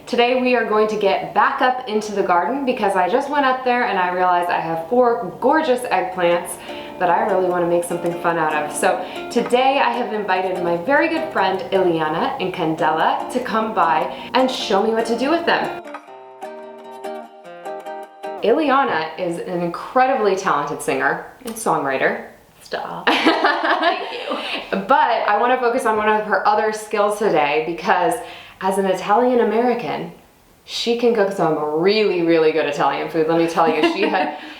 Today we are going to get back up into the garden because I just went up there and I realized I have 4 gorgeous eggplants that I really want to make something fun out of. So today I have invited my very good friend Iliana Incandela to come by and show me what to do with them. Iliana is an incredibly talented singer and songwriter. Stop. Thank you. But I want to focus on one of her other skills today because as an Italian American, she can cook some really, really good Italian food. Let me tell you,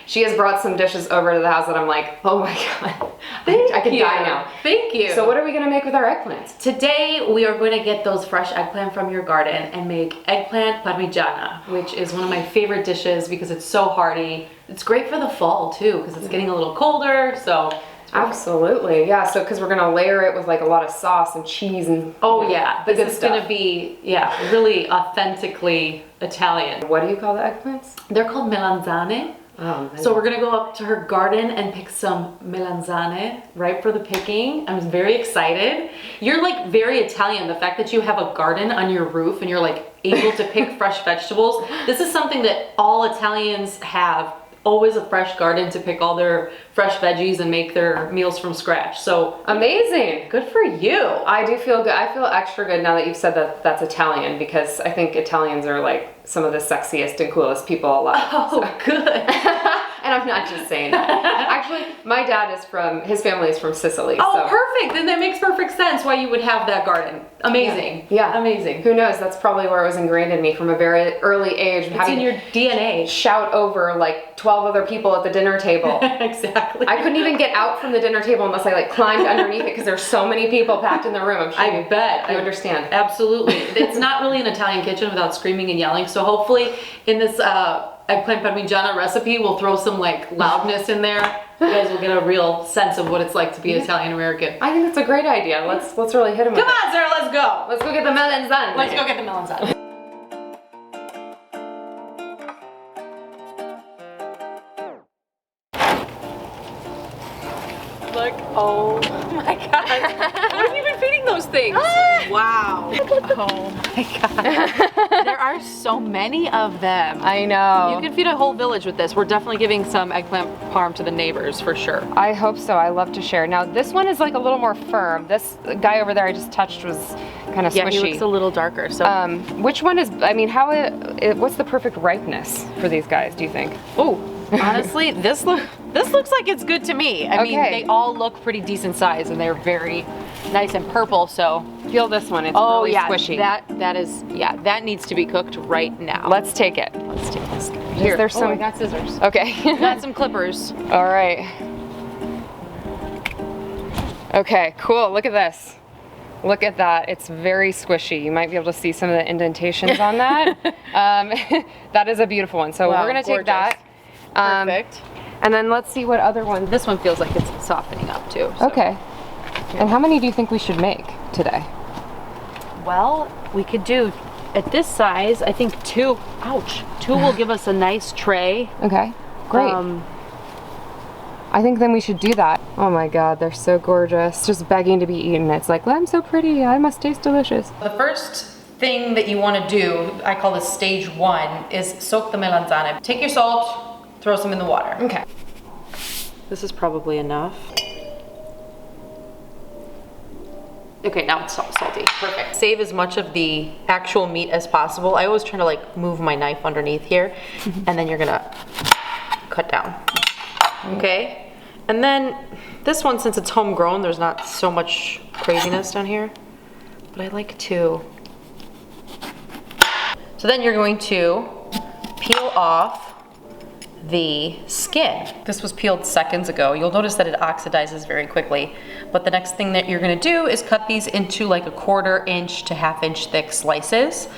she has brought some dishes over to the house that I'm like, oh my God, I could die now. Thank you. So what are we gonna make with our eggplants? Today we are going to get those fresh eggplant from your garden and make eggplant parmigiana, which is one of my favorite dishes because it's so hearty. It's great for the fall too because it's getting a little colder, so. Absolutely, yeah. So because we're gonna layer it with like a lot of sauce and cheese and this is gonna be really authentically Italian. What do you call the eggplants? They're called melanzane. Oh, so we're gonna go up to her garden and pick some melanzane right for the picking. I'm very excited. You're like very Italian. The fact that you have a garden on your roof and you're like able to pick fresh vegetables. This is something that all Italians have. Always a fresh garden to pick all their fresh veggies and make their meals from scratch. So amazing. Good for you. I do feel good. I feel extra good now that you've said that that's Italian because I think Italians are like some of the sexiest and coolest people alive. Oh, so. Good. And I'm not just saying that. Actually, my dad is his family is from Sicily. Oh, so. Perfect. Then that makes perfect sense why you would have that garden. Amazing. Yeah. Amazing. Who knows? That's probably where it was ingrained in me from a very early age. It's in your DNA. Shout over like 12 other people at the dinner table. Exactly. I couldn't even get out from the dinner table unless I like climbed underneath it because there's so many people packed in the room. I'm sure I bet. You understand. Absolutely. It's not really an Italian kitchen without screaming and yelling. So hopefully in this eggplant parmigiana recipe, we'll throw some like loudness in there. You guys will get a real sense of what it's like to be Italian American. I think that's a great idea. Let's really hit him. Come on, Sarah, let's go. Let's go get the melanzane. Let's go get the melanzane. Look, oh my God. What have you been feeding those things? Wow. Oh my God. There are so many of them. I know. You can feed a whole village with this. We're definitely giving some eggplant parm to the neighbors for sure. I hope so. I love to share. Now this one is like a little more firm. This guy over there I just touched was kind of squishy. Yeah, he looks a little darker. So, which one is, I mean, what's the perfect ripeness for these guys, do you think? Oh, honestly, this looks like it's good to me. I mean, they all look pretty decent size and they're very nice and purple, so. Feel this one, it's really squishy. That needs to be cooked right now. Let's take it. Let's take this. Here, there's some. I got scissors. Okay. Got some clippers. All right. Okay, cool, look at this. Look at that, it's very squishy. You might be able to see some of the indentations on that. That is a beautiful one. So we're gonna take that. Perfect. And then let's see what other ones. This one feels like it's softening up too. So. Okay. And how many do you think we should make today? Well, we could do, at this size, I think 2. Ouch. 2 will give us a nice tray. Okay, great. I think then we should do that. Oh my God, they're so gorgeous. Just begging to be eaten. It's like, I'm so pretty, I must taste delicious. The first thing that you want to do, I call this stage 1, is soak the melanzane. Take your salt, throw some in the water. Okay. This is probably enough. Okay, now it's salty. Perfect. Save as much of the actual meat as possible. I always try to like move my knife underneath here, and then you're gonna cut down. Okay? And then this one, since it's homegrown, there's not so much craziness down here, but I like to. So then you're going to peel off the skin. This was peeled seconds ago. You'll notice that it oxidizes very quickly. But the next thing that you're gonna do is cut these into like a 1/4 inch to 1/2 inch thick slices.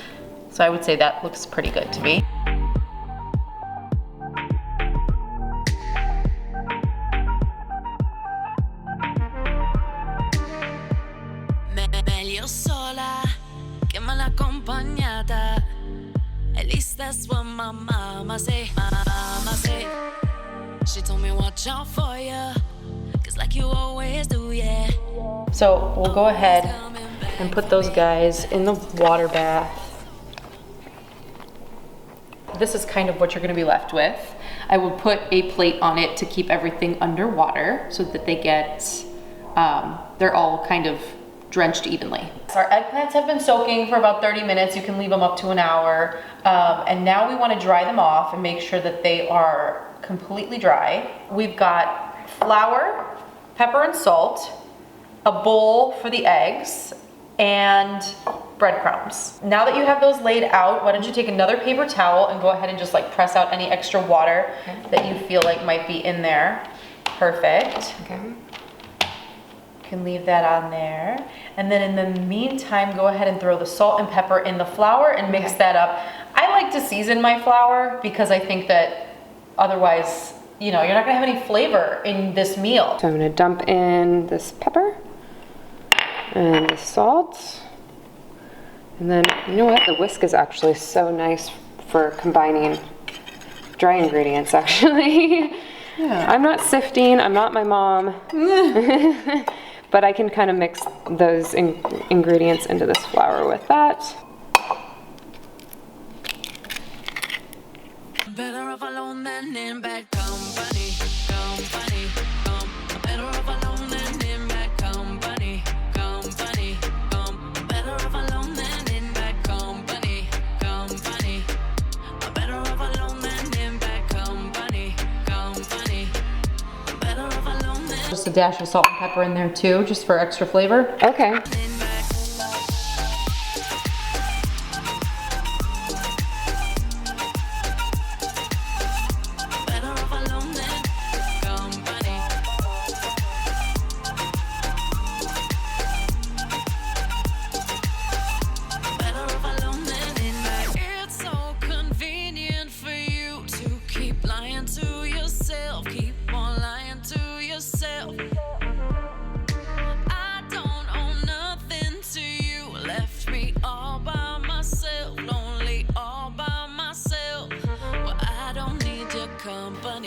So I would say that looks pretty good to me. Meglio sola che mal accompagnata. At least that's what my mama say. Mama say. She told me watch out for you, 'cause like you always do, yeah. So we'll go ahead and put those guys in the water bath. this is kind of what you're gonna be left with. I will put a plate on it to keep everything underwater so that they get, they're all kind of drenched evenly. So our eggplants have been soaking for about 30 minutes. You can leave them up to an hour. And now we wanna dry them off and make sure that they are completely dry. We've got flour, pepper and salt, a bowl for the eggs, and breadcrumbs. Now that you have those laid out, why don't you take another paper towel and go ahead and just like press out any extra water that you feel like might be in there. Perfect. Okay. You can leave that on there. And then in the meantime, go ahead and throw the salt and pepper in the flour and mix that up. I like to season my flour because I think that otherwise, you know, you're not gonna have any flavor in this meal. So I'm gonna dump in this pepper and the salt. And then, you know what? The whisk is actually so nice for combining dry ingredients, actually. Yeah. I'm not sifting, I'm not my mom. But I can kind of mix those ingredients into this flour with that. Better off alone than in bad company. Better off alone than in bad company. Better off alone than in bad company. Better off alone than in bad company. Better off alone than. Just a dash of salt and pepper in there too, just for extra flavor. Okay.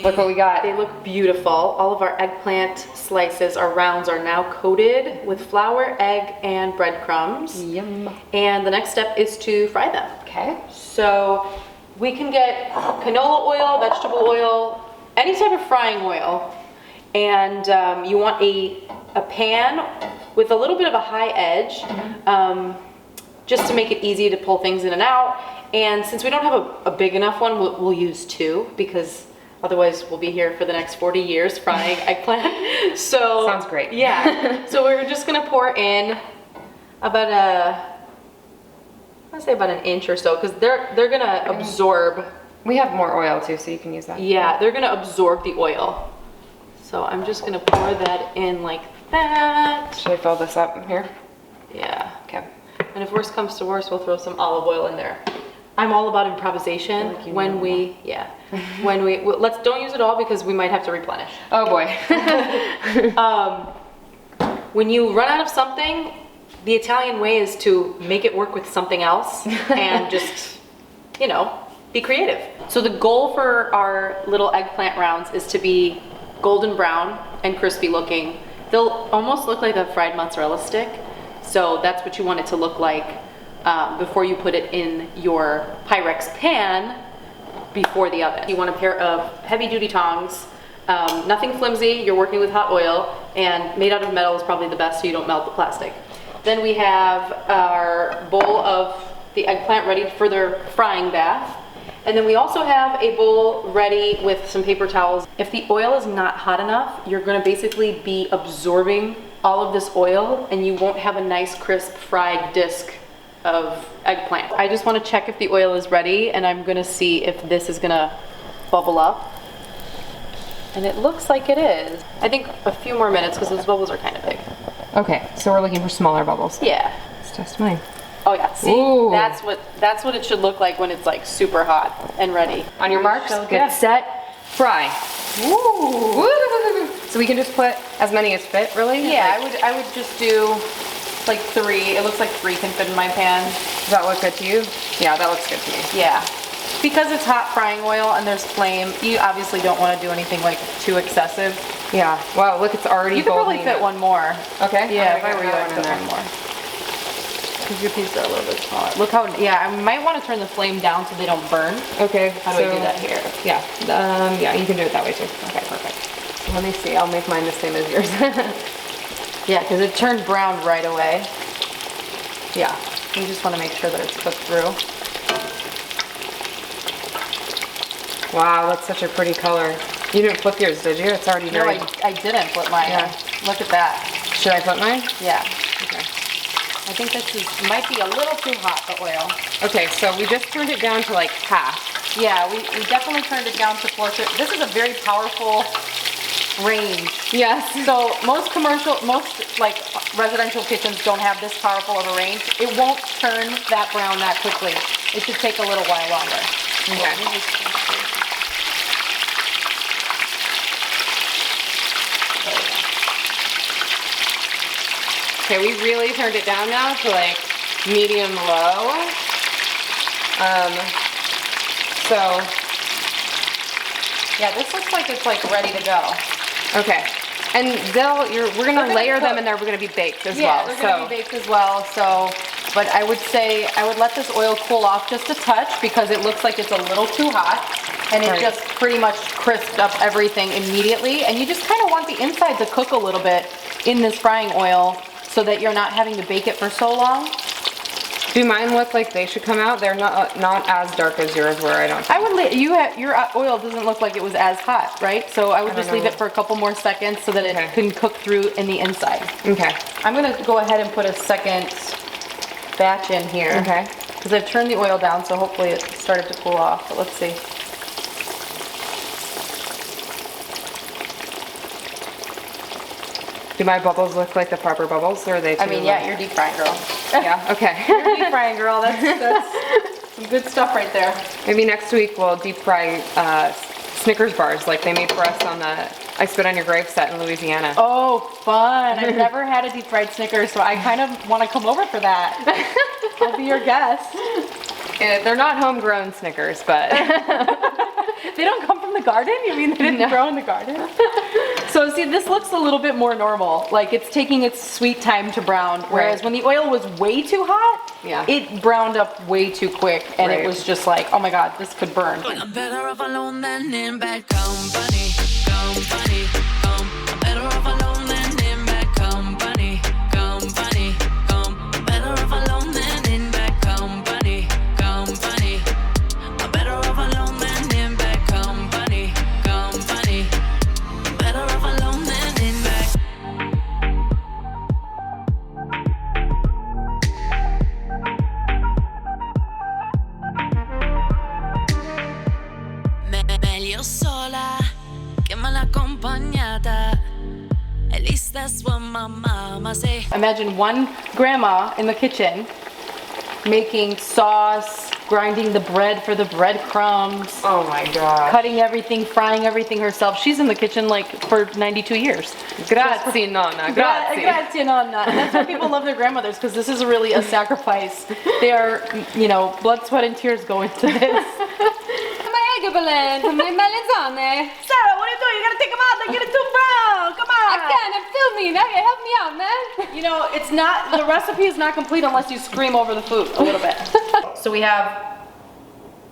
Look what we got. They look beautiful. All of our eggplant slices, our rounds, are now coated with flour, egg, and breadcrumbs. Yum. And the next step is to fry them. Okay. So we can get canola oil, vegetable oil, any type of frying oil. And you want a pan with a little bit of a high edge, just to make it easy to pull things in and out. And since we don't have a big enough one, we'll use two, because otherwise we'll be here for the next 40 years frying eggplant. So sounds great. Yeah. So we're just gonna pour in about I'd say about an inch or so, because they're gonna absorb. We have more oil too, so you can use that. Yeah, they're gonna absorb the oil. So I'm just gonna pour that in like that. Should I fill this up here? Yeah. Okay. And if worst comes to worst, we'll throw some olive oil in there. I'm all about improvisation. Like you when know. we, yeah, when we, let's don't use it all because we might have to replenish. Oh boy. When you run out of something, the Italian way is to make it work with something else and just, you know, be creative. So the goal for our little eggplant rounds is to be golden brown and crispy looking. They'll almost look like a fried mozzarella stick. So that's what you want it to look like before you put it in your Pyrex pan before the oven. You want a pair of heavy duty tongs, nothing flimsy, you're working with hot oil, and made out of metal is probably the best so you don't melt the plastic. Then we have our bowl of the eggplant ready for their frying bath. And then we also have a bowl ready with some paper towels. If the oil is not hot enough, you're gonna basically be absorbing all of this oil and you won't have a nice crisp fried disc of eggplant. I just wanna check if the oil is ready, and I'm gonna see if this is gonna bubble up. And it looks like it is. I think a few more minutes because those bubbles are kind of big. Okay, so we're looking for smaller bubbles. Yeah. Let's test mine. Oh yeah, see, Ooh. that's what it should look like when it's like super hot and ready. On your marks, So get good. set, fry. Ooh. Woo! So we can just put as many as fit, really? Yeah, Like, I would just do like 3. It looks like 3 can fit in my pan. Does that look good to you? Yeah, that looks good to me. Yeah. Because it's hot frying oil and there's flame, you obviously don't want to do anything like too excessive. Yeah. Wow, look, it's already You could probably golden. fit one more. Okay. Yeah, I'm if I gonna were you, get I'd one in fit there. one more. Because your pieces are a little bit smaller. Look how, yeah, I might want to turn the flame down so they don't burn. Okay. How do I do that here? Yeah. Yeah, you can do it that way too. Okay, perfect. Let me see. I'll make mine the same as yours. Yeah, because it turned brown right away. Yeah, you just want to make sure that it's cooked through. Wow, that's such a pretty color. You didn't flip yours, did you? It's already No, very... I didn't flip mine. Yeah. Look at that. Should I flip mine? Yeah. Okay. I think this might be a little too hot, the oil. Okay, so we just turned it down to like half. Yeah, we definitely turned it down to closer. This is a very powerful range. Yes. So most like residential kitchens don't have this powerful of a range. It won't turn that brown that quickly. It should take a little while longer. Okay. Okay, we really turned it down now to like medium low. So yeah, this looks like it's like ready to go. okay, and we're gonna layer them and they're gonna be baked as well. Yeah, they're gonna be baked as well. So, but I would say I would let this oil cool off just a touch because it looks like it's a little too hot, and it just pretty much crisped up everything immediately. And you just kind of want the inside to cook a little bit in this frying oil so that you're not having to bake it for so long. Do mine look like they should come out? They're not as dark as yours were, I don't think. I would your oil doesn't look like it was as hot, right? So I would just leave it for a couple more seconds so that it can cook through in the inside. Okay. I'm gonna go ahead and put a second batch in here. Okay. Because I've turned the oil down, so hopefully it started to cool off. But let's see. Do my bubbles look like the proper bubbles, or are they too I mean, yeah, you're deep frying, girl. Yeah, okay. You're deep frying, girl. That's some good stuff right there. Maybe next week we'll deep fry Snickers bars like they made for us on the I Spit on Your Grave set in Louisiana. Oh, fun. I've never had a deep fried Snickers, so I kind of want to come over for that. I'll be your guest. They're not homegrown Snickers, but... They don't come from the garden? You mean they didn't grow in the garden? So see, this looks a little bit more normal. Like it's taking its sweet time to brown. Whereas when the oil was way too hot, it browned up way too quick. And it was just like, oh my God, this could burn. I'm better off alone than in bad company. Company. I'm better off alone than in bad company. Company. I'm better off alone than in bad company. Company. I'm better off alone than in bad company. Company. I'm better off alone than in bad. Meglio sola che mal accompagnata. At least that's what my mama say. Imagine one grandma in the kitchen making sauce, grinding the bread for the breadcrumbs. Oh my God. Cutting everything, frying everything herself. She's in the kitchen like for 92 years. Grazie, nonna. Grazie. Grazie, nonna. And that's why people love their grandmothers, because this is really a sacrifice. They are, blood, sweat, and tears go into this. My eggplant, my melanzane. Sarah, what are you doing? You gotta take them out. They're getting too brown. Come on. I can't, I'm filming. Okay, help me out, man. It's not, the recipe is not complete unless you scream over the food a little bit. So we have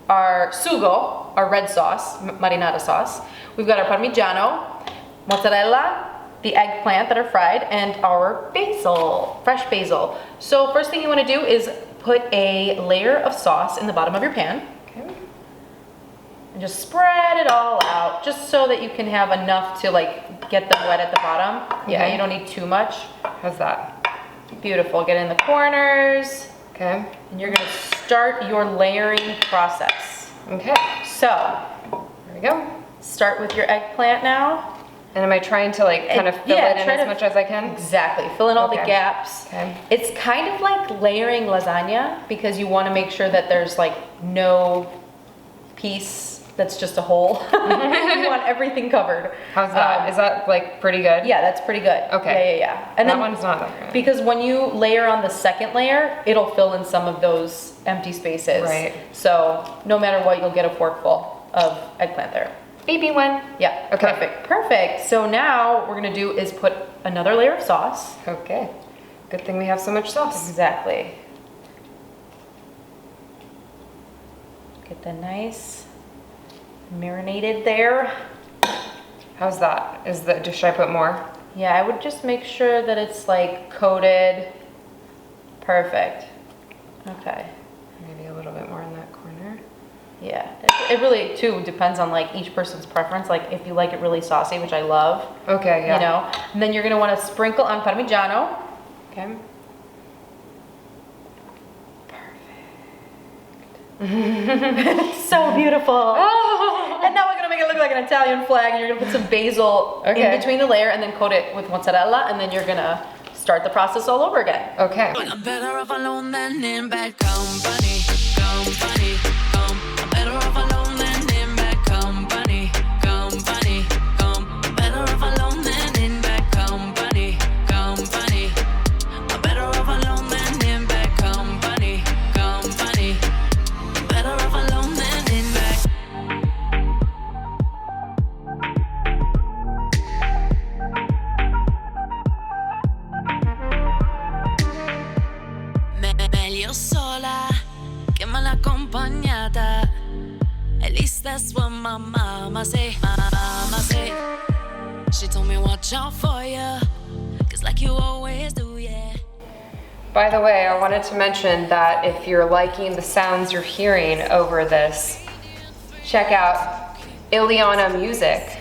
our sugo, our red sauce, marinara sauce. We've got our parmigiano, mozzarella, the eggplant that are fried, and our basil, fresh basil. So first thing you want to do is put a layer of sauce in the bottom of your pan. Okay. And just spread it all out, just so that you can have enough to like get them wet at the bottom. Yeah, you don't need too much. How's that? Beautiful. Get in the corners. Okay. And you're gonna start your layering process. Okay. So, There we go. start with your eggplant now. And am I trying to like kind of fill it in as much as I can? Exactly. Fill in all the Okay. gaps. Okay. It's kind of like layering lasagna because you want to make sure that there's like no piece that's just a hole. You want everything covered. How's that? Is that like pretty good? Yeah, that's pretty good. Okay. Yeah. And that then one's not that good. because when you layer on the second layer, it'll fill in some of those empty spaces. Right. So no matter what, you'll get a forkful of eggplant there. Baby one. Yeah. Okay. Perfect. Perfect. So now what we're gonna do is put another layer of sauce. Okay. Good thing we have so much sauce. Exactly. Get the nice marinated there. How's that? Should I put more? Yeah, I would just make sure that it's like coated. Perfect. Okay. Maybe a little bit more in that corner. Yeah, it really too depends on like each person's preference. Like if you like it really saucy, which I love. Okay, yeah. You know, and then you're gonna want to sprinkle on Parmigiano. Okay. So beautiful. And now we're gonna make it look like an Italian flag, and you're gonna put some basil in between the layer, and then coat it with mozzarella, and then you're gonna start the process all over again. Okay. But I'm better off alone than in bad company. Company. I'm better off alone than in bad company. Company. I'm better off alone than in bad company. Company. I'm better off alone than in bad company. Company. I'm better off alone than in bad. Meglio sola che mal accompagnata. At least that's what my mama say. Mama say. She told me watch out for ya, 'cause like you always do, yeah. By the way, I wanted to mention that if you're liking the sounds you're hearing over this, check out Iliana Music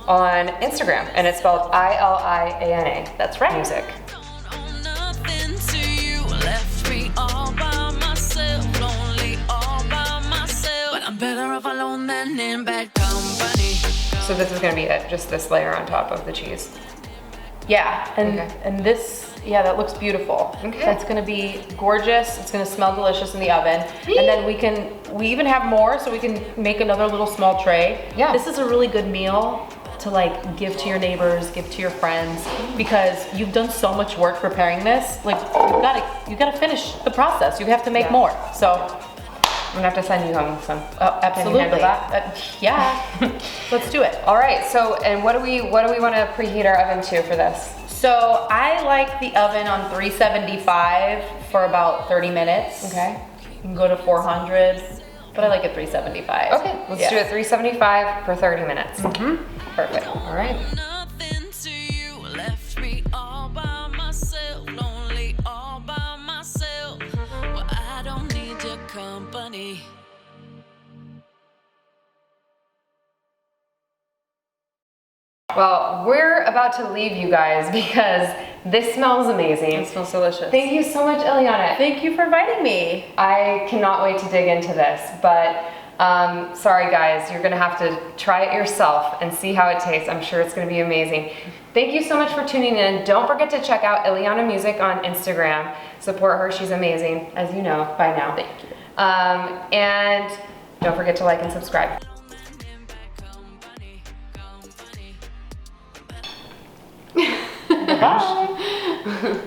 on Instagram, and it's spelled Iliana. That's right. Music. Don't owe nothing to you. Left me all by myself, lonely all by myself. But I'm better off alone than in bad company. So this is gonna be it, just this layer on top of the cheese. Yeah, and Okay. and this, yeah, that looks beautiful. Okay. That's gonna be gorgeous. It's gonna smell delicious in the oven. And then we even have more, so we can make another little small tray. Yeah. This is a really good meal to like give to your neighbors, give to your friends, because you've done so much work preparing this. Like you gotta finish the process. You have to make Yeah. more. So I'm gonna have to send you home with some. absolutely. Can you handle that? Yeah. Let's do it. All right, so, and what do we want to preheat our oven to for this? So I like the oven on 375 for about 30 minutes. Okay. You can go to 400, but I like it 375. Okay, let's do it 375 for 30 minutes. Perfect. All right. Nothing to you. Left me all by myself, lonely all by myself. Well, I don't need your company. Well, we're about to leave you guys because this smells amazing. It smells delicious. Thank you so much, Iliana. Thank you for inviting me. I cannot wait to dig into this, but sorry guys, you're gonna have to try it yourself and see how it tastes. I'm sure it's gonna be amazing. Thank you so much for tuning in. Don't forget to check out Iliana Music on Instagram. Support her, she's amazing, as you know by now. Thank you. And don't forget to like and subscribe. Bye.